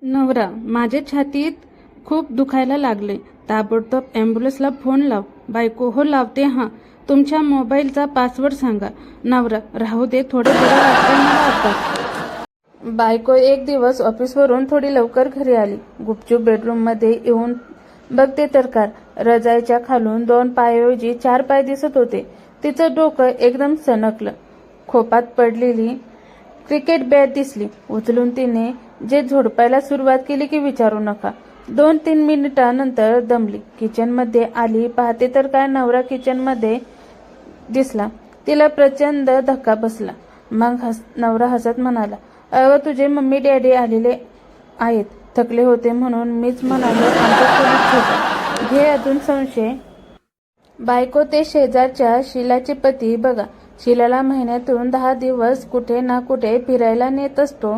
नवरा, माझ्या छातीत खूप दुखायला लागले. ताबडतोब ॲम्ब्युलन्सला फोन लाव. बायको, हो लावते. हां, तुमच्या मोबाईलचा पासवर्ड सांगा. नवरा, राहू दे, थोडे बरं वाटते मला आता. बायको एक दिवस ऑफिसवरून थोडी लवकर घरी आली. गुपचूप बेडरूममध्ये येऊन बघते तर काय, रजाईच्या खालून 2 पायाऐवजी 4 पाय दिसत होते. तिचं डोकं एकदम सणकलं. खोपात पडलेली क्रिकेट बॅट दिसली. उचलून तिने जे झोडपायला सुरुवात केली की विचारू नका. 2-3 मिनिटांनंतर दमली. किचनमध्ये आली. पाहते तर काय, नवरा किचनमध्ये दिसला. तिला प्रचंड धक्का बसला. मग नवरा हसत म्हणाला, अगं, तुझे मम्मी डॅडी आलेले आहेत. थकले होते म्हणून मीच म्हणालो आमच्या खोलीत झोपा. घे अजून संशय. बायको, ते शेजारच्या शीलाचे पती बघा. शीलाला महिन्यातून 10 दिवस कुठे ना कुठे फिरायला नेत असतो.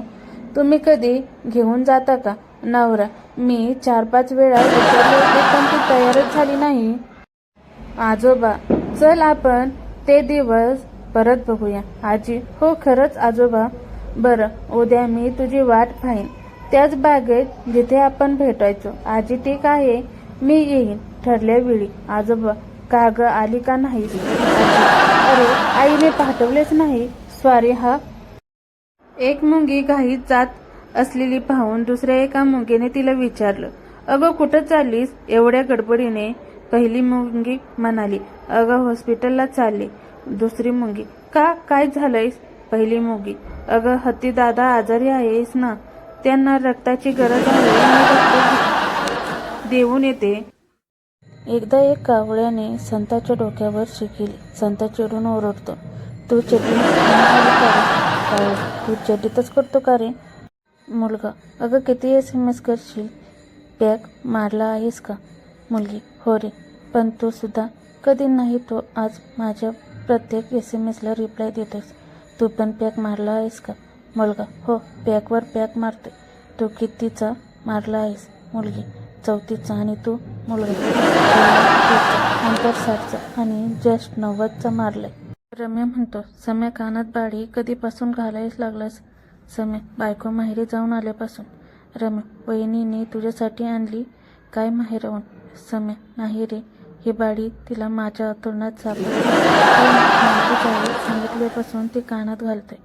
तुम्ही कधी घेऊन जाता का? नवरा, मी 4-5 वेळा विचारले होते पण ती तयारच झाली नाही. आजोबा, चल आपण ते दिवस परत बघूया. आजी, हो खरंच आजोबा. बरं, उद्या मी तुझी वाट पाहीन त्याच बागेत जिथे आपण भेटायचो. आजी, ठीक आहे, मी येईन ठरल्या वेळी. आजोबा, का ग, आली का नाहीस? अरे, आईने पाठवलेच नाही. सॉरी हा. एक मुंगी घाईत जात असलेली पाहून दुसऱ्या एका मुंगीने तिला विचारलं, अगं, कुठं चाललीस एवढ्या गडबडीने? पहिली मुंगी म्हणाली, अगं, हॉस्पिटलला चालले. दुसरी मुंगी, का, काय झालंयस? पहिली मुंगी, अगं, हत्ती दादा आजारी आहेस ना, त्यांना रक्ताची गरज आहे, मी रक्त देऊन येते. एकदा एक कावळ्याने संताच्या डोक्यावर शिकेली. संत चिडून ओरडतो, तू चटणी तू चटीतच करतो का रे? मुलगा, अगं, किती SMS करशील? पॅक मारला आहेस का? मुलगी, हो रे, पण तू सुद्धा कधी नाही तो आज माझ्या प्रत्येक SMSला रिप्लाय देतोस. तू पण पॅक मारला आहेस का? मुलगा, हो, पॅकवर पॅक मारतोय. तू कितीचा मारला आहेस? मुलगी, 34चा. आणि तू? मुलगा, नंतर 60चा आणि जस्ट 90चा मारलाय. रम्या म्हणतो, सम्या, कानात बाळी कधीपासून घालायला लागलास? सम्या, बायको माहेरी जाऊन आल्यापासून. रम्या, वहिनीने तुझ्यासाठी आणली काय माहेराहून? सम्या, नाही रे, ही बाळी तिला माझ्या अंथरुणात सापडली. सांगितल्यापासून ती कानात घालते.